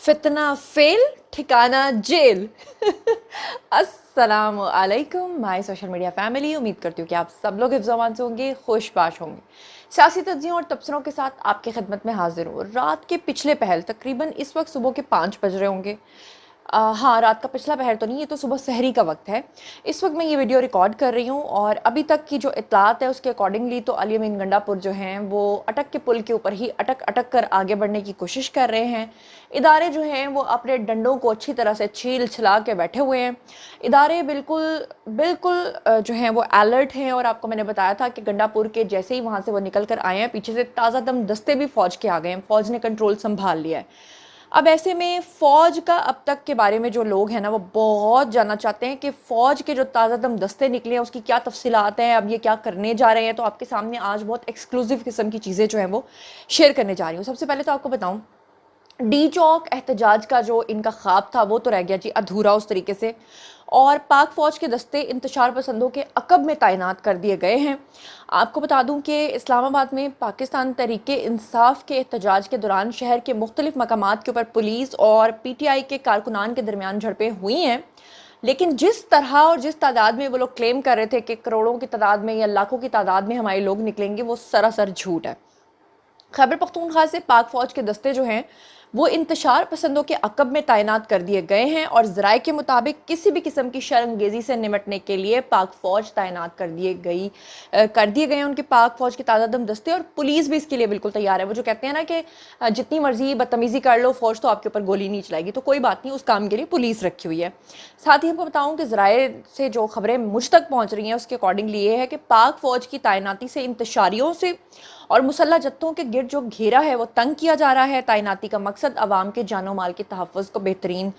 फितना फेल ठिकाना जेल। अस्सलाम वालेकुम माय सोशल मीडिया फैमिली। उम्मीद करती हूँ कि आप सब लोग हिफ्ज़-ओ-अमान से होंगे, खुशबाश होंगे। सियासी तज्ज़ियों और तबसरों के साथ आपकी खिदमत में हाजिर हूँ। रात के पिछले पहर तकरीबन इस वक्त सुबह के 5 बज रहे होंगे। हाँ, रात का पिछला पहर तो नहीं, ये तो सुबह सहरी का वक्त है। इस वक्त मैं ये वीडियो रिकॉर्ड कर रही हूँ और अभी तक की जो इत्तलात है उसके अकॉर्डिंगली तो अली अमीन गंडापुर जो हैं वो अटक के पुल के ऊपर ही अटक अटक कर आगे बढ़ने की कोशिश कर रहे हैं। इदारे जो हैं वो अपने डंडों को अच्छी तरह से छील छिला के बैठे हुए हैं। इदारे बिल्कुल बिल्कुल जो हैं वो अलर्ट हैं। और आपको मैंने बताया था कि गंडापुर के जैसे ही वहाँ से वो निकल कर आए हैं, पीछे से ताज़ा दम दस्ते भी फ़ौज के आ गए हैं। फ़ौज ने कंट्रोल संभाल लिया है। अब ऐसे में फ़ौज का अब तक के बारे में जो लोग हैं ना वो बहुत जानना चाहते हैं कि फ़ौज के जो ताज़ा दम दस्ते निकले हैं उसकी क्या तफसीलात हैं, अब ये क्या करने जा रहे हैं। तो आपके सामने आज बहुत एक्सक्लूसिव किस्म की चीज़ें जो हैं वो शेयर करने जा रही हूँ। सबसे पहले तो आपको बताऊँ, डी चौक एहतजाज का जो इनका ख्वाब था वो तो रह गया जी अधूरा उस तरीके से। और पाक फ़ौज के दस्ते इंतशार पसंदों के अकब में तैनात कर दिए गए हैं। आपको बता दूं कि इस्लामाबाद में पाकिस्तान तहरीक इंसाफ के एहतजाज के दौरान शहर के मुख्तलिफ मकामात के ऊपर पुलिस और PTI के कारकुनान के दरमियान झड़पें हुई हैं। लेकिन जिस तरह और जिस तादाद में वो लोग क्लेम कर रहे थे कि करोड़ों की तादाद में या लाखों की तादाद में हमारे लोग निकलेंगे, वो सरासर झूठ है। खैबर पख्तूनख्वा से पाक फ़ौज के दस्ते जो हैं वो इंतशार पसंदों के अकब में तैनात कर दिए गए हैं और ज़राए के मुताबिक किसी भी किस्म की शर्मगेज़ी से निमटने के लिए पाक फ़ौज तैनात कर दिए गए हैं उनके पाक फ़ौज के ताज़ादम दस्ते। और पुलिस भी इसके लिए बिल्कुल तैयार है। वो जो कहते हैं ना कि जितनी मर्जी बदतमीज़ी कर लो, फ़ौज तो आपके ऊपर गोली नहीं चलाएगी, तो कोई बात नहीं, उस काम के लिए पुलिस रखी हुई है। साथ ही हमको बताऊँ कि ज़राए से जो खबरें मुझ तक पहुँच रही हैं उसके अकॉर्डिंगली ये है कि पाक फ़ौज की तैनाती से इंतशारियों से और मुसल्ह जत्थों के गिर्द जो घेरा है वो तंग किया जा रहा है। तैनाती का मकसद अवाम के जानो माल के तहफ़्फ़ुज़ को बेहतरीन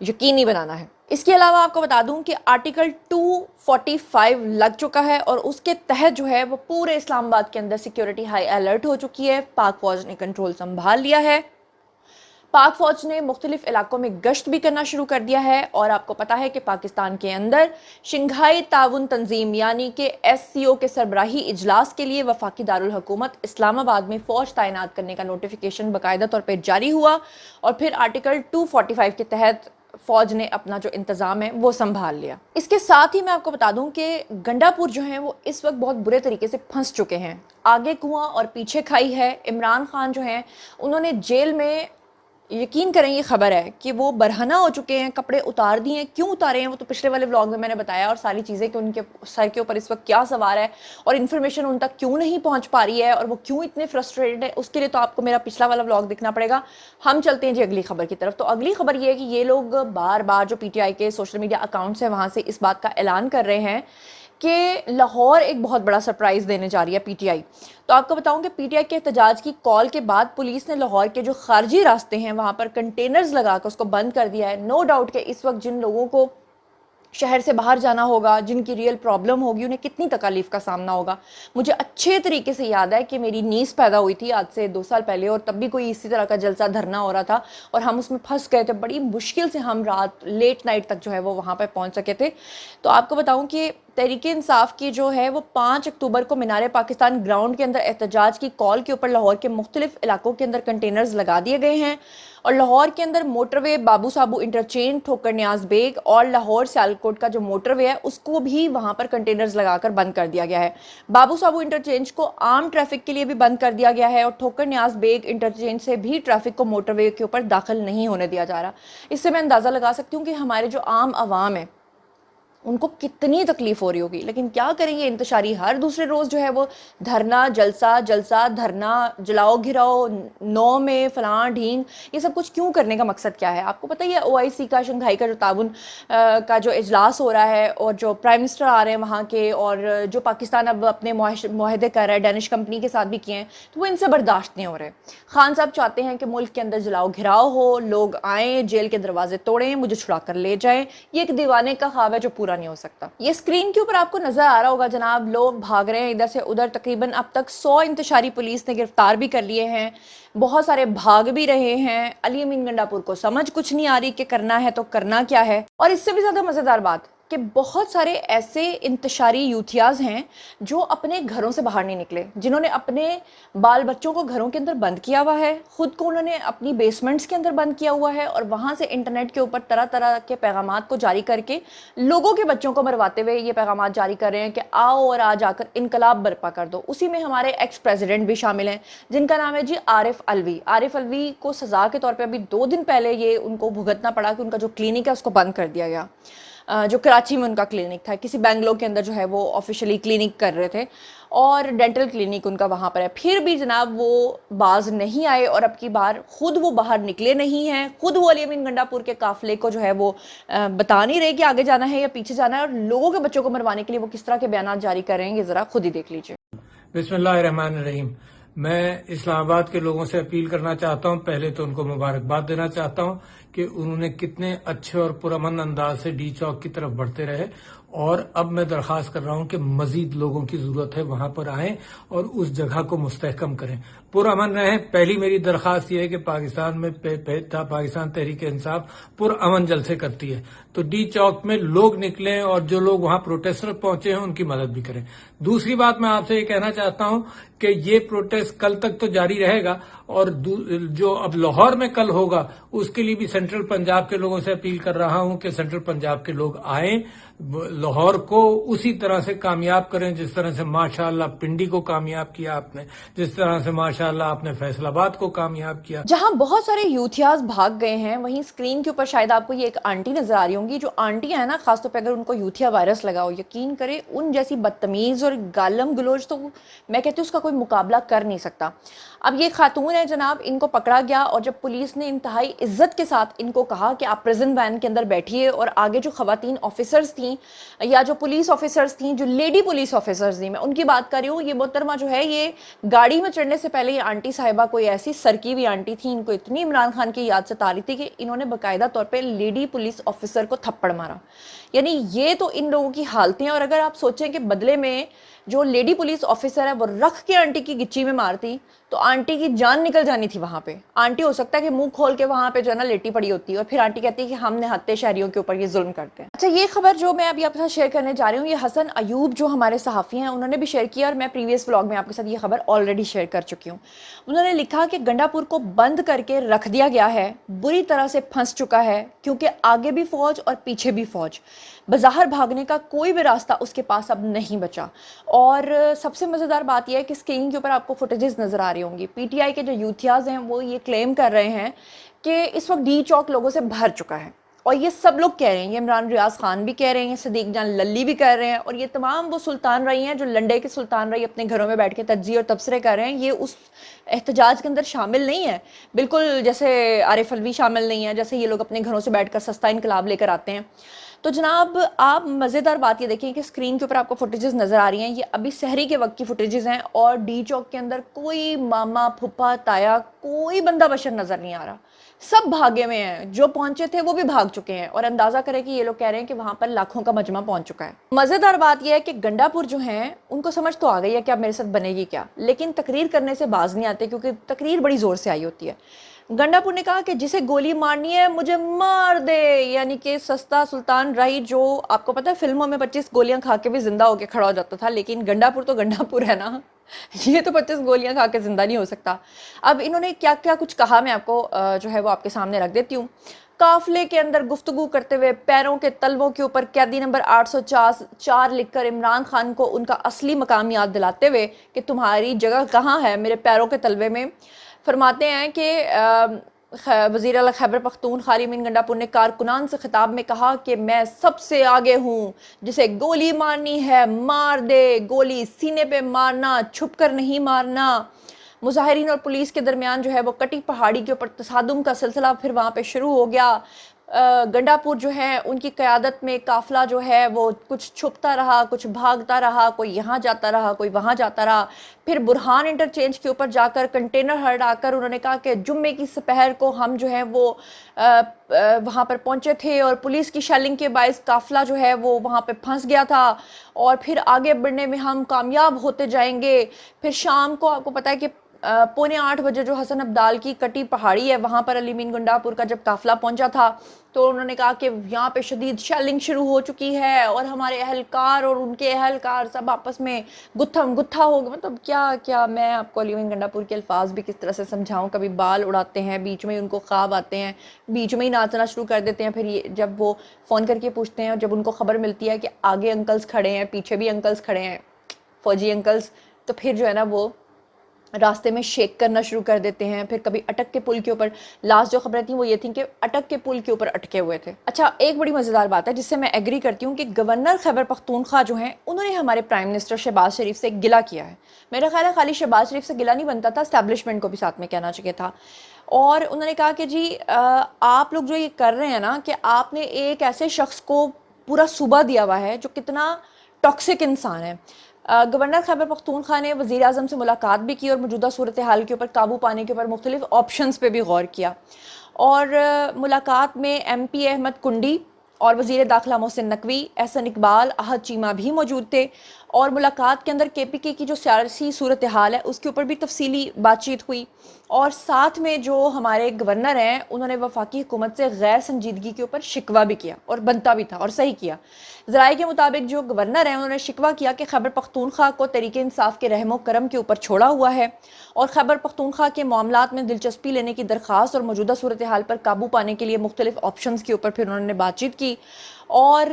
यकीनी बनाना है। इसके अलावा आपको बता दूं कि आर्टिकल 245 लग चुका है और उसके तहत जो है वो पूरे इस्लामाबाद के अंदर सिक्योरिटी हाई अलर्ट हो चुकी है। पाक फ़ौज ने कंट्रोल संभाल लिया है। पाक फ़ौज ने मुख्तलिफ इलाकों में गश्त भी करना शुरू कर दिया है। और आपको पता है कि पाकिस्तान के अंदर शंघाई ताउन तंजीम यानी कि SCO के सरबराही इजलास के लिए वफाकी दारुल हुकूमत इस्लामाबाद में फ़ौज तैनात करने का नोटिफिकेशन बाकायदा तौर पर जारी हुआ और फिर आर्टिकल 245 के तहत फ़ौज ने अपना जो इंतज़ाम है वो संभाल लिया। इसके साथ ही मैं आपको बता दूं कि गंडापुर जो हैं वो इस वक्त बहुत बुरे तरीके से फंस चुके हैं। आगे कुआं और पीछे खाई है। इमरान खान जो हैं उन्होंने जेल में, यकीन करें ये खबर है कि वो बरहना हो चुके हैं, कपड़े उतार दिए हैं। क्यों उतारे हैं वो तो पिछले वाले व्लॉग में मैंने बताया, और सारी चीज़ें कि उनके सर के ऊपर इस वक्त क्या सवार है और इन्फॉर्मेशन उन तक क्यों नहीं पहुंच पा रही है और वो क्यों इतने फ्रस्ट्रेटेड है, उसके लिए तो आपको मेरा पिछला वाला व्लॉग देखना पड़ेगा। हम चलते हैं जी अगली खबर की तरफ। तो अगली खबर ये है कि ये लोग बार बार जो PTI के सोशल मीडिया अकाउंट्स हैं वहाँ से इस बात का ऐलान कर रहे हैं कि लाहौर एक बहुत बड़ा सरप्राइज़ देने जा रही है PTI। तो आपको बताऊं कि PTI के एहतजाज की कॉल के बाद पुलिस ने लाहौर के जो खारजी रास्ते हैं वहाँ पर कंटेनर्स लगा कर उसको बंद कर दिया है। नो डाउट कि इस वक्त जिन लोगों को शहर से बाहर जाना होगा, जिनकी रियल प्रॉब्लम होगी, उन्हें कितनी तकलीफ़ का सामना होगा। मुझे अच्छे तरीके से याद है कि मेरी नीस पैदा हुई थी आज से 2 साल पहले और तब भी कोई इसी तरह का जलसा धरना हो रहा था और हम उसमें फंस गए थे। बड़ी मुश्किल से हम रात लेट नाइट तक जो है वो वहाँ पर पहुँच सके थे। तो आपको बताऊँ कि तहरीक इंसाफ की जो है वो 5 अक्टूबर को मीनार पाकिस्तान ग्राउंड के अंदर एहतजाज की कॉल के ऊपर लाहौर के मुख्तलिफ इलाकों के अंदर कंटेनर्स लगा दिए गए हैं। और लाहौर के अंदर मोटरवे बाबू साबू इंटरचेंज ठोकर न्याज बेग और लाहौर सियालकोट का जो मोटरवे है उसको भी वहां पर कंटेनर्स लगाकर बंद कर दिया गया है। बाबू साबू इंटरचेंज को आम ट्रैफिक के लिए भी बंद कर दिया गया है और ठोकर न्याज बेग इंटरचेंज से भी ट्रैफिक को मोटरवे के ऊपर दाखिल नहीं होने दिया जा रहा। इससे मैं अंदाज़ा लगा सकती हूँ कि हमारे जो आम आवाम है उनको कितनी तकलीफ हो रही होगी। लेकिन क्या करेंगे, इंतशारी हर दूसरे रोज़ जो है वो धरना जलसा जलसा धरना जलाओ घिराओ 9 में फलां ढींग, ये सब कुछ क्यों करने का मकसद क्या है। आपको पता ही है OIC का शंघाई का जो ताउन का जो इजलास हो रहा है और जो प्राइम मिनिस्टर आ रहे हैं वहाँ के और जो पाकिस्तान अब अपने मुआहदे कर रहा है डैनिश कंपनी के साथ भी किए हैं, तो वो इनसे बर्दाश्त नहीं हो रहे। खान साहब चाहते हैं कि मुल्क के अंदर जलाओ घिराओ हो, लोग आएँ, जेल के दरवाजे तोड़ें, मुझे छुड़ा कर ले जाएँ। ये एक दीवाने का ख्वाब है जो पूरा नहीं हो सकता। ये स्क्रीन के ऊपर आपको नजर आ रहा होगा जनाब, लोग भाग रहे हैं इधर से उधर। तकरीबन अब तक 100 इंतशारी पुलिस ने गिरफ्तार भी कर लिए हैं, बहुत सारे भाग भी रहे हैं। अली अमीन गंडापुर को समझ कुछ नहीं आ रही कि करना है तो करना क्या है। और इससे भी ज्यादा मजेदार बात, کہ بہت سارے ایسے انتشاری یوتھیاز ہیں جو اپنے گھروں سے باہر نہیں نکلے، جنہوں نے اپنے بال بچوں کو گھروں کے اندر بند کیا ہوا ہے، خود کو انہوں نے اپنی بیسمنٹس کے اندر بند کیا ہوا ہے، اور وہاں سے انٹرنیٹ کے اوپر طرح طرح کے پیغامات کو جاری کر کے لوگوں کے بچوں کو مرواتے ہوئے یہ پیغامات جاری کر رہے ہیں کہ آؤ اور آج آ کر انقلاب برپا کر دو۔ اسی میں ہمارے ایکس پریزیڈنٹ بھی شامل ہیں، جن کا نام ہے جی عارف الوی۔ عارف الوی کو سزا کے طور پہ ابھی 2 دن پہلے یہ ان کو بھگتنا پڑا کہ ان کا جو کلینک ہے اس کو بند کر دیا گیا، جو کراچی میں ان کا کلینک تھا، کسی بنگلور کے اندر جو ہے وہ آفیشلی کلینک کر رہے تھے، اور ڈینٹل کلینک ان کا وہاں پر ہے۔ پھر بھی جناب وہ باز نہیں آئے، اور اب کی بار خود وہ باہر نکلے نہیں ہیں، خود وہ علی امین گنڈا پور کے قافلے کو جو ہے وہ بتا نہیں رہے کہ آگے جانا ہے یا پیچھے جانا ہے، اور لوگوں کے بچوں کو مروانے کے لیے وہ کس طرح کے بیانات جاری کر رہے ہیں، یہ ذرا خود ہی دیکھ لیجیے۔ بسم اللہ الرحمن الرحیم۔ میں اسلام آباد کے لوگوں سے اپیل کرنا چاہتا ہوں، پہلے تو ان کو مبارکباد دینا چاہتا ہوں کہ انہوں نے کتنے اچھے اور پرامن انداز سے ڈی چوک کی طرف بڑھتے رہے، اور اب میں درخواست کر رہا ہوں کہ مزید لوگوں کی ضرورت ہے وہاں پر آئیں اور اس جگہ کو مستحکم کریں، پرامن رہیں۔ پہلی میری درخواست یہ ہے کہ پاکستان میں پاکستان تحریک انصاف پرامن جلسے کرتی ہے، تو ڈی چوک میں لوگ نکلیں اور جو لوگ وہاں پروٹیسٹر پہنچے ہیں ان کی مدد بھی کریں۔ دوسری بات میں آپ سے یہ کہنا چاہتا ہوں کہ یہ پروٹیسٹ کل تک تو جاری رہے گا، اور جو اب لاہور میں کل ہوگا اس کے لیے بھی سینٹرل پنجاب کے لوگوں سے اپیل کر رہا ہوں کہ سینٹرل پنجاب کے لوگ آئیں، لاہور کو اسی طرح سے کامیاب کریں جس طرح سے ماشاءاللہ پنڈی کو کامیاب کیا آپ نے، جس طرح سے ماشاءاللہ آپ نے فیصل آباد کو کامیاب کیا۔ جہاں بہت سارے یوتھیاز بھاگ گئے ہیں، وہیں اسکرین کے اوپر شاید آپ کو یہ ایک آنٹی نظر آ رہی ہوں گی۔ جو آنٹی ہیں نا، خاص طور پہ اگر ان کو یوتھیا وائرس لگا ہو، یقین کرے ان جیسی بدتمیز اور گالم گلوچ تو میں کہتی ہوں اس کا کوئی مقابلہ کر نہیں سکتا۔ اب یہ خاتون ہے جناب، ان کو پکڑا گیا، اور جب پولیس نے انتہائی عزت کے ساتھ ان کو کہا کہ آپ پریزن وین کے اندر بیٹھیے، اور آگے جو خواتین آفیسرز تھیں یا جو پولیس آفیسرز تھیں، جو لیڈی پولیس آفیسرز تھیں، میں ان کی بات کر رہی ہوں، یہ محترمہ جو ہے یہ گاڑی میں چڑھنے سے پہلے یہ آنٹی صاحبہ کوئی ایسی سرکی ہوئی آنٹی تھی، ان کو اتنی عمران خان کی یاد ستا رہی تھی کہ انہوں نے باقاعدہ طور پہ لیڈی پولیس آفیسر کو تھپڑ مارا۔ یعنی یہ تو ان لوگوں کی حالتیں ہیں، اور اگر آپ سوچیں کہ بدلے میں جو لیڈی پولیس آفیسر ہے وہ رکھ کے آنٹی کی گچی میں مارتی تو آنٹی کی جان نکل جانی تھی وہاں پہ۔ آنٹی ہو سکتا ہے کہ منہ کھول کے وہاں پہ جو ہے نا لیٹی پڑی ہوتی ہے، اور پھر آنٹی کہتی ہے کہ ہم نہتے شہریوں کے اوپر یہ ظلم کرتے ہیں۔ اچھا، یہ خبر جو میں ابھی آپ کے ساتھ شیئر کرنے جا رہی ہوں، یہ حسن ایوب جو ہمارے صحافی ہیں انہوں نے بھی شیئر کیا، اور میں پریویس ولاگ میں آپ کے ساتھ یہ خبر آلریڈی شیئر کر چکی ہوں۔ انہوں نے لکھا کہ گنڈا پور کو بند کر کے رکھ دیا گیا ہے، بری طرح سے پھنس چکا ہے، کیونکہ آگے بھی فوج اور پیچھے بھی فوج، بظاہر بھاگنے کا کوئی بھی راستہ اس کے پاس اب نہیں بچا۔ اور سب سے مزیدار بات یہ ہے کہ اسکرین کے اوپر آپ کو فوٹیجز نظر آ رہی ہوں گی، پی ٹی آئی کے جو یوتھیاز ہیں وہ یہ کلیم کر رہے ہیں کہ اس وقت ڈی چوک لوگوں سے بھر چکا ہے، اور یہ سب لوگ کہہ رہے ہیں، یہ عمران ریاض خان بھی کہہ رہے ہیں، صدیق جان للی بھی کہہ رہے ہیں، اور یہ تمام وہ سلطان رہی ہیں جو لنڈے کے سلطان رہی اپنے گھروں میں بیٹھ کے تجزیے اور تبصرے کر رہے ہیں، یہ اس احتجاج کے اندر شامل نہیں ہے، بالکل جیسے عارف الوی شامل نہیں ہے، جیسے یہ لوگ اپنے گھروں سے بیٹھ کر سستا انقلاب لے کر آتے ہیں۔ تو جناب آپ مزیدار بات یہ دیکھیں کہ اسکرین کے اوپر آپ کو فوٹیجز نظر آ رہی ہیں، یہ ابھی سحری کے وقت کی فوٹیجز ہیں، اور ڈی چوک کے اندر کوئی ماما پھپھا تایا کوئی بندہ بشر نظر نہیں آ رہا، سب بھاگے میں ہیں، جو پہنچے تھے وہ بھی بھاگ چکے ہیں، اور اندازہ کریں کہ یہ لوگ کہہ رہے ہیں کہ وہاں پر لاکھوں کا مجمع پہنچ چکا ہے۔ مزیدار بات یہ ہے کہ گنڈا پور جو ہیں ان کو سمجھ تو آ گئی ہے کہ اب میرے ساتھ بنے گی کیا، لیکن تقریر کرنے سے باز نہیں آتے، کیونکہ تقریر بڑی زور سے آئی ہوتی ہے۔ گنڈا پور نے کہا کہ جسے گولی مارنی ہے مجھے مار دے، یعنی کہ سستا سلطان رائی جو آپ کو پتہ ہے فلموں میں 25 گولیاں کھا کے بھی زندہ ہو کے کھڑا ہو جاتا تھا، لیکن گنڈا پور تو گنڈا پور ہے نا، یہ تو 25 گولیاں کھا کے زندہ نہیں ہو سکتا۔ اب انہوں نے کیا کیا کچھ کہا میں آپ کو جو ہے وہ آپ کے سامنے رکھ دیتی ہوں۔ قافلے کے اندر گفتگو کرتے ہوئے پیروں کے تلووں کے اوپر قیدی نمبر 804 لکھ کر عمران خان کو ان کا اصلی مقام یاد دلاتے ہوئے کہ تمہاری جگہ کہاں ہے میرے پیروں کے تلوے میں، فرماتے ہیں کہ وزیر اعلیٰ خیبر پختونخوا علی امین گنڈا پور نے کارکنان سے خطاب میں کہا کہ میں سب سے آگے ہوں، جسے گولی مارنی ہے مار دے، گولی سینے پہ مارنا، چھپ کر نہیں مارنا۔ مظاہرین اور پولیس کے درمیان جو ہے وہ کٹی پہاڑی کے اوپر تصادم کا سلسلہ پھر وہاں پہ شروع ہو گیا۔ گنڈا پور جو ہے ان کی قیادت میں قافلہ جو ہے وہ کچھ چھپتا رہا، کچھ بھاگتا رہا، کوئی یہاں جاتا رہا، کوئی وہاں جاتا رہا، پھر برہان انٹرچینج کے اوپر جا کر کنٹینر ہٹا کر انہوں نے کہا کہ جمعے کی سپہر کو ہم جو ہے وہ وہاں پر پہنچے تھے، اور پولیس کی شیلنگ کے باعث قافلہ جو ہے وہ وہاں پہ پھنس گیا تھا، اور پھر آگے بڑھنے میں ہم کامیاب ہوتے جائیں گے۔ پھر شام کو آپ کو پتہ ہے کہ पौने 8 बजे जो हसन अब्दाल की कटी पहाड़ी है वहाँ पर अली मीन गुंडापुर का जब काफिला पहुंचा था तो उन्होंने कहा कि यहाँ पे शदीद शेलिंग शुरू हो चुकी है और हमारे अहलकार और उनके अहलकार सब आपस में गुत्थम गुत्था हो गए। मतलब क्या क्या मैं आपको अली मीन गुंडापुर के अल्फाज भी किस तरह से समझाऊं। कभी बाल उड़ाते हैं, बीच में ही उनको ख्वाब आते हैं, बीच में ही नाचना शुरू कर देते हैं। फिर ये जब वो फ़ोन करके पूछते हैं और जब उनको खबर मिलती है कि आगे अंकल्स खड़े हैं, पीछे भी अंकल्स खड़े हैं, फौजी अंकल्स, तो फिर जो है ना वो रास्ते में शेक करना शुरू कर देते हैं। फिर कभी अटक के पुल के ऊपर, लास्ट जो खबरें थी वो ये थी कि अटक के पुल के ऊपर अटके हुए थे। अच्छा, एक बड़ी मज़ेदार बात है जिससे मैं एग्री करती हूँ कि गवर्नर खैबर पख्तूनख्वा जो हैं उन्होंने हमारे प्राइम मिनिस्टर शहबाज शरीफ से गिला किया है। मेरा ख्याल है खाली शहबाज शरीफ से गिला नहीं बनता था, एस्टैब्लिशमेंट को भी साथ में कहना चाहिए था। और उन्होंने कहा कि जी आप लोग जो ये कर रहे हैं ना, कि आपने एक ऐसे शख्स को पूरा सूबा दिया हुआ है जो कितना टॉक्सिक इंसान है। गवर्नर खैबर पख्तूनख्वा ने वज़ीर आज़म से मुलाकात भी की और मौजूदा सूरत हाल के ऊपर काबू पाने के ऊपर मुख्तलिफ ऑप्शंस पे भी गौर किया। और मुलाकात में MP अहमद कुंडी और वज़ीर दाखिला मोहसिन नकवी, एहसन इकबाल, अहद चीमा भी मौजूद थे। और मुलाकात के अंदर KPK की जो सियासी सूरत हाल है उसके ऊपर भी तफसीली बातचीत हुई। और साथ में जो हमारे गवर्नर हैं उन्होंने वफाकी हुकूमत से गैर संजीदगी के ऊपर शिकवा भी किया, और बनता भी था और सही किया। ज़राए के मुताबिक जो गवर्नर हैं उन्होंने शिकवा किया कि खैबर पख्तूनख्वा को तरीके इंसाफ के रहमो करम के ऊपर छोड़ा हुआ है और खैबर पख्तूनख्वा के मामलात में दिलचस्पी लेने की दरख्वास्त और मौजूदा सूरत हाल पर काबू पाने के लिए मुख्तलिफ ऑप्शंस के ऊपर फिर उन्होंने बातचीत की। और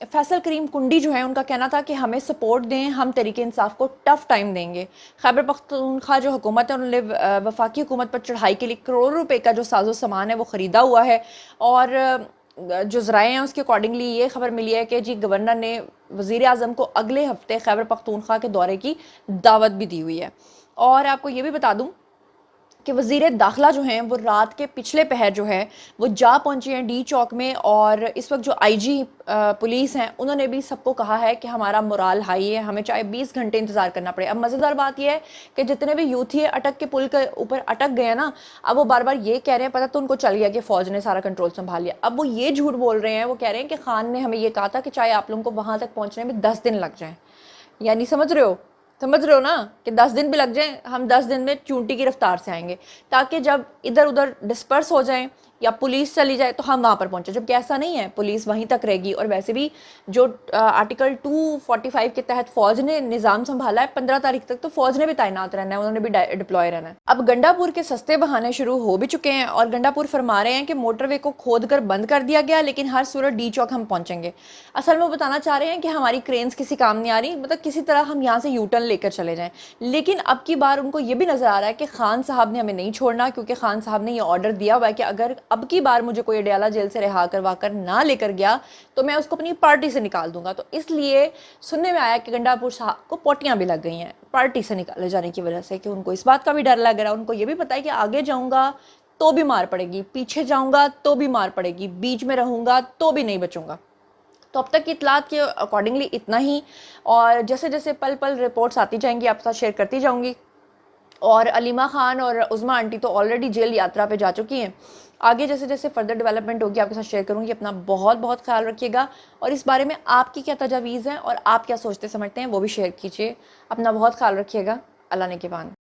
फैसल करीम कुंडी जो है उनका कहना था कि हमें सपोर्ट दें, हम तरीके इंसाफ को टफ़ टाइम देंगे। खैबर पख्तूनख्वा जो हुकूमत है उन्होंने वफाकी हुकूमत पर चढ़ाई के लिए करोड़ों रुपए का जो साजो सामान है वो ख़रीदा हुआ है। और जो ज़राए हैं उसके अकॉर्डिंगली ये खबर मिली है कि जी गवर्नर ने वज़ीर आज़म को अगले हफ्ते खैबर पख्तूनख्वा के दौरे की दावत भी दी हुई है। और आपको ये भी बता दूं कि वज़ीर दाखिला जो हैं वो रात के पिछले पहर जो है वो जा पहुंचे हैं D चौक में। और इस वक्त जो IG पुलिस हैं उन्होंने भी सबको कहा है कि हमारा मोराल हाई है, हमें चाहे 20 घंटे इंतज़ार करना पड़े। अब मज़ेदार बात यह है कि जितने भी यूथ ये अटक के पुल के ऊपर अटक गए हैं ना, अब वो बार बार ये कह रहे हैं, पता तो उनको चल गया कि फ़ौज ने सारा कंट्रोल संभाल लिया। अब वो ये झूठ बोल रहे हैं, वो कह रहे हैं कि खान ने हमें ये कहा था कि चाहे आप लोगों को वहाँ तक पहुँचने में 10 दिन लग जाएँ। यानी समझ रहे हो ना कि 10 दिन भी लग जाएं, हम 10 दिन में चूंटी की रफ्तार से आएंगे, ताकि जब इधर उधर डिस्पर्स हो जाएं या पुलिस चली जाए तो हम वहाँ पर पहुँचे। जबकि ऐसा नहीं है, पुलिस वहीं तक रहेगी। और वैसे भी जो आर्टिकल 245 के तहत फ़ौज ने निज़ाम संभाला है, 15 तारीख तक तो फ़ौज ने भी तैनात रहना है, उन्होंने भी डिप्लॉय रहना है। अब गंडापुर के सस्ते बहाने शुरू हो भी चुके हैं और गंडापुर फरमा रहे हैं कि मोटरवे को खोद कर बंद कर दिया गया, लेकिन हर सूरत D चौक हम पहुँचेंगे। असल में वो बताना चाह रहे हैं कि हमारी क्रेन्स किसी काम नहीं आ रही, मतलब किसी तरह हम यहाँ से U-टर्न लेकर चले जाएँ। लेकिन अब की बार उनको ये भी नज़र आ रहा है कि खान साहब ने हमें नहीं छोड़ना, क्योंकि खान साहब ने ये ऑर्डर दिया हुआ है कि अगर अब की बार मुझे कोई अडयाला जेल से रिहा करवा कर ना लेकर गया तो मैं उसको अपनी पार्टी से निकाल दूंगा। तो इसलिए सुनने में आया कि गंडापुर साहब को पोटियां भी लग गई हैं पार्टी से निकाले जाने की वजह से, कि उनको इस बात का भी डर लग रहा है। उनको ये भी पता है कि आगे जाऊंगा तो भी मार पड़ेगी, पीछे जाऊंगा तो भी मार पड़ेगी, बीच में रहूंगा तो भी नहीं बचूंगा। तो अब तक की इतलात के अकॉर्डिंगली इतना ही, और जैसे जैसे पल पल रिपोर्ट्स आती जाएंगी आपके साथ शेयर करती जाऊंगी। और अलीमा खान और उज़मा आंटी तो ऑलरेडी जेल यात्रा पे जा चुकी हैं। आगे जैसे जैसे फर्दर डेवलपमेंट होगी आपके साथ शेयर करूंगी। अपना बहुत बहुत ख्याल रखिएगा और इस बारे में आपकी क्या तजावीज़ हैं और आप क्या सोचते समझते हैं वो भी शेयर कीजिए। अपना बहुत ख्याल रखिएगा। अल्लाह ने के बाद।